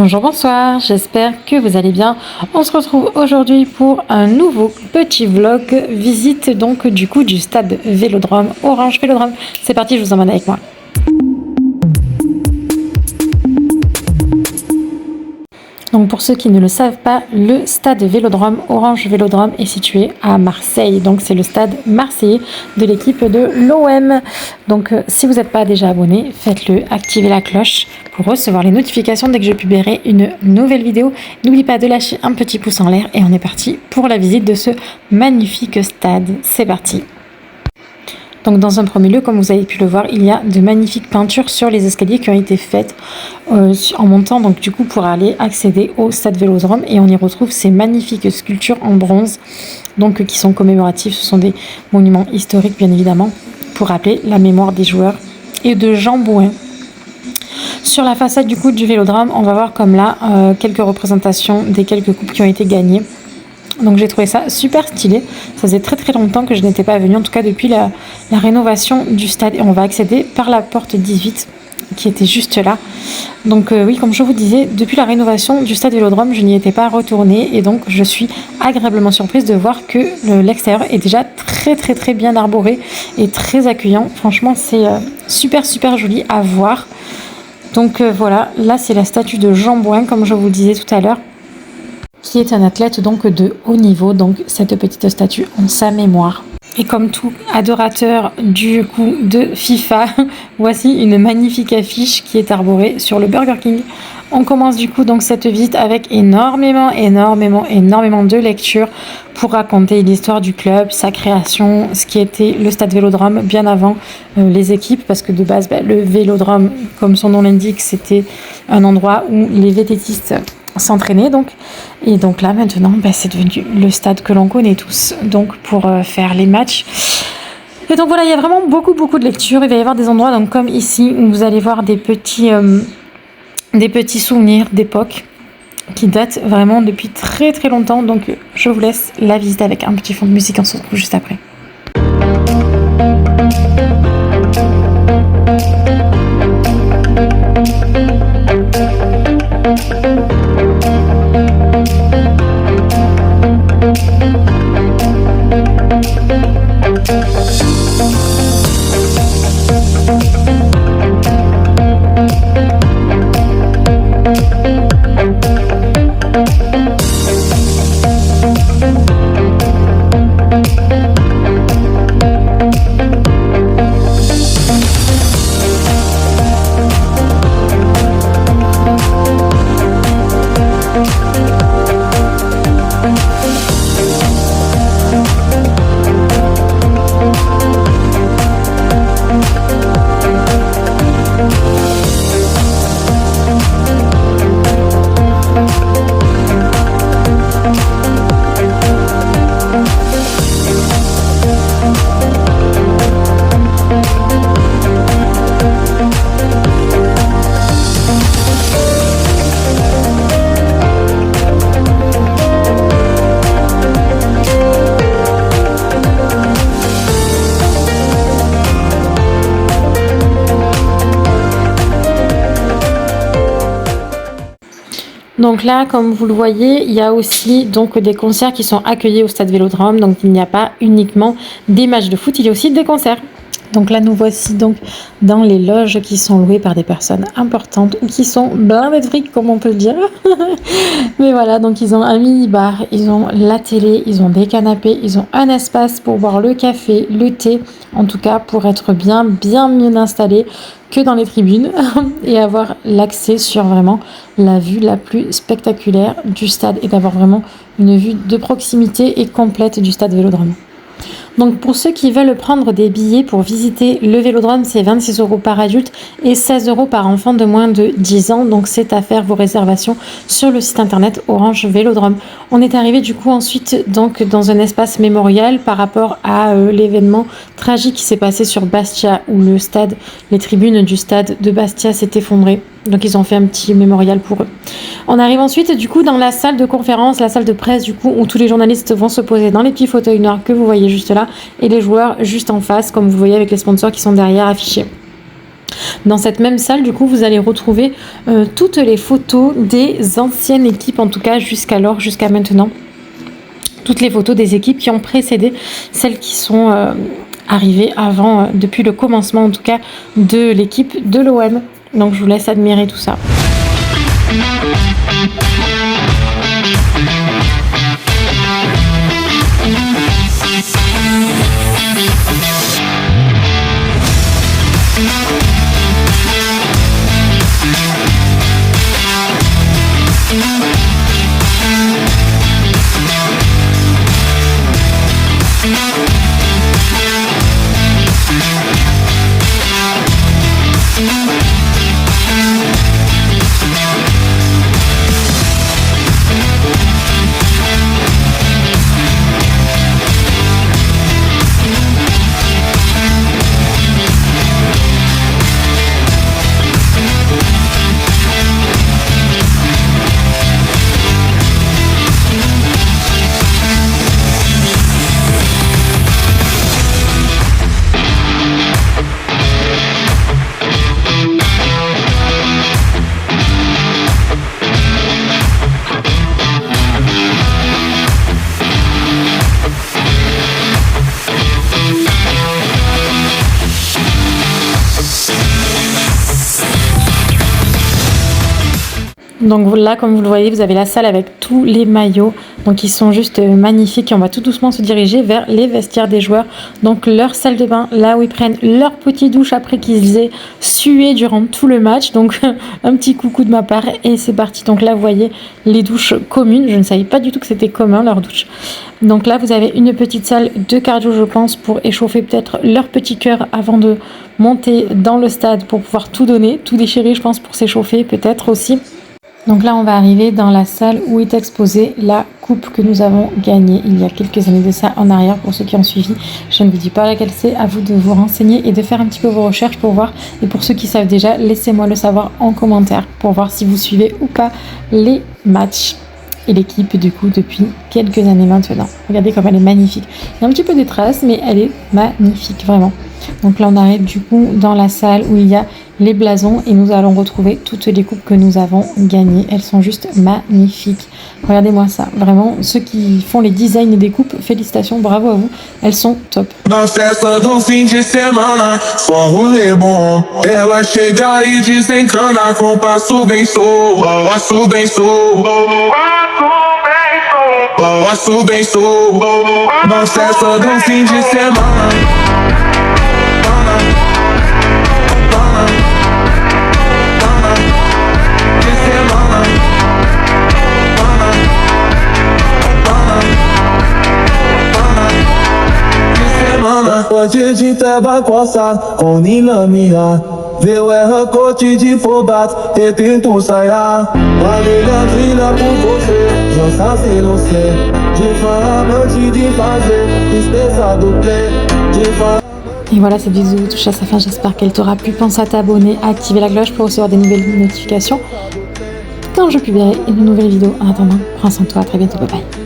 Bonjour, bonsoir, j'espère que vous allez bien. On se retrouve aujourd'hui pour un nouveau petit vlog, visite donc du stade Vélodrome, Orange Vélodrome. C'est parti, je vous emmène avec moi. Donc pour ceux qui ne le savent pas, le stade Vélodrome, Orange Vélodrome est situé à Marseille. Donc c'est le stade marseillais de l'équipe de l'OM. Donc si vous n'êtes pas déjà abonné, faites-le, activez la cloche pour recevoir les notifications dès que je publierai une nouvelle vidéo. N'oubliez pas de lâcher un petit pouce en l'air et on est parti pour la visite de ce magnifique stade. C'est parti. Donc dans un premier lieu, comme vous avez pu le voir, il y a de magnifiques peintures sur les escaliers qui ont été faites en montant donc du coup pour aller accéder au stade Vélodrome, et on y retrouve ces magnifiques sculptures en bronze donc qui sont commémoratifs. Ce sont des monuments historiques bien évidemment pour rappeler la mémoire des joueurs et de Jean Bouin. Sur la façade du Vélodrome, on va voir comme là quelques représentations des quelques coupes qui ont été gagnées. Donc j'ai trouvé ça super stylé. Ça faisait très longtemps que je n'étais pas venue, en tout cas depuis la rénovation du stade. Et on va accéder par la porte 18 qui était juste là. Donc oui, comme je vous disais, depuis la rénovation du stade Vélodrome, je n'y étais pas retournée. Et donc je suis agréablement surprise de voir que l'extérieur est déjà très bien arboré et très accueillant. Franchement, c'est super joli à voir. Donc voilà, là c'est la statue de Jean Bouin, comme je vous le disais tout à l'heure, qui est un athlète donc de haut niveau, donc cette petite statue en sa mémoire. Et comme tout adorateur du coup de FIFA, voici une magnifique affiche qui est arborée sur le Burger King. On commence du coup donc cette visite avec énormément de lectures pour raconter l'histoire du club, sa création, ce qui était le stade Vélodrome bien avant les équipes, parce que de base le Vélodrome, comme son nom l'indique, c'était un endroit où les vététistes s'entraîner donc. Et donc là maintenant c'est devenu le stade que l'on connaît tous donc pour faire les matchs. Et donc voilà, il y a vraiment beaucoup de lectures. Il va y avoir des endroits donc comme ici où vous allez voir des petits souvenirs d'époque qui datent vraiment depuis très longtemps. Donc je vous laisse la visite avec un petit fond de musique. On se retrouve juste après. Donc là, comme vous le voyez, il y a aussi donc des concerts qui sont accueillis au stade Vélodrome. Donc il n'y a pas uniquement des matchs de foot, il y a aussi des concerts. Donc là, nous voici donc dans les loges qui sont louées par des personnes importantes ou qui sont blindées de fric, comme on peut le dire. Mais voilà, donc ils ont un mini-bar, ils ont la télé, ils ont des canapés, ils ont un espace pour boire le café, le thé, en tout cas pour être bien mieux installés que dans les tribunes et avoir l'accès sur vraiment la vue la plus spectaculaire du stade et d'avoir vraiment une vue de proximité et complète du stade Vélodrome. Donc pour ceux qui veulent prendre des billets pour visiter le Vélodrome, c'est 26 € par adulte et 16 € par enfant de moins de 10 ans. Donc c'est à faire vos réservations sur le site internet Orange Vélodrome. On est arrivé du coup ensuite donc dans un espace mémorial par rapport à l'événement tragique qui s'est passé sur Bastia, où les tribunes du stade de Bastia s'est effondrée. Donc ils ont fait un petit mémorial pour eux. On arrive ensuite du coup dans la salle de conférence, la salle de presse du coup où tous les journalistes vont se poser dans les petits fauteuils noirs que vous voyez juste là, et les joueurs juste en face, comme vous voyez avec les sponsors qui sont derrière affichés. Dans cette même salle, du coup, vous allez retrouver toutes les photos des anciennes équipes, en tout cas jusqu'alors, jusqu'à maintenant. Toutes les photos des équipes qui ont précédé celles qui sont arrivées avant, depuis le commencement en tout cas, de l'équipe de l'OM. Donc je vous laisse admirer tout ça. Donc là, comme vous le voyez, vous avez la salle avec tous les maillots. Donc ils sont juste magnifiques et on va tout doucement se diriger vers les vestiaires des joueurs. Donc leur salle de bain, là où ils prennent leur petite douche après qu'ils aient sué durant tout le match. Donc un petit coucou de ma part et c'est parti. Donc là, vous voyez les douches communes. Je ne savais pas du tout que c'était commun leur douche. Donc là, vous avez une petite salle de cardio, je pense, pour échauffer peut-être leur petit cœur avant de monter dans le stade pour pouvoir tout donner, tout déchirer, je pense, pour s'échauffer peut-être aussi. Donc là, on va arriver dans la salle où est exposée la coupe que nous avons gagnée il y a quelques années de ça en arrière. Pour ceux qui ont suivi, je ne vous dis pas laquelle c'est, à vous de vous renseigner et de faire un petit peu vos recherches pour voir. Et pour ceux qui savent déjà, laissez-moi le savoir en commentaire pour voir si vous suivez ou pas les matchs et l'équipe du coup depuis quelques années maintenant. Regardez comme elle est magnifique. Il y a un petit peu des traces, mais elle est magnifique, vraiment. Donc là, on arrive du coup dans la salle où il y a les blasons et nous allons retrouver toutes les coupes que nous avons gagnées. Elles sont juste magnifiques. Regardez-moi ça. Vraiment, ceux qui font les designs des coupes, félicitations, bravo à vous. Elles sont top. Na festa do fim de semana, só rolê bom. Ela chega e desencana com passo bem solto, passo bem solto, passo bem solto. Na festa do fim de semana. Pode de tabacosa, com nilamia. Viu erra corte de fobat, e tento sair. Valeu trilha por você, já sabe não sei. De fama de fazer, despesa do play. Et voilà, cette vidéo touche à sa fin, j'espère qu'elle t'aura plu. Pense à t'abonner, à activer la cloche pour recevoir des nouvelles notifications quand je publierai une nouvelle vidéo. En attendant, prends soin de toi, à très bientôt, bye bye.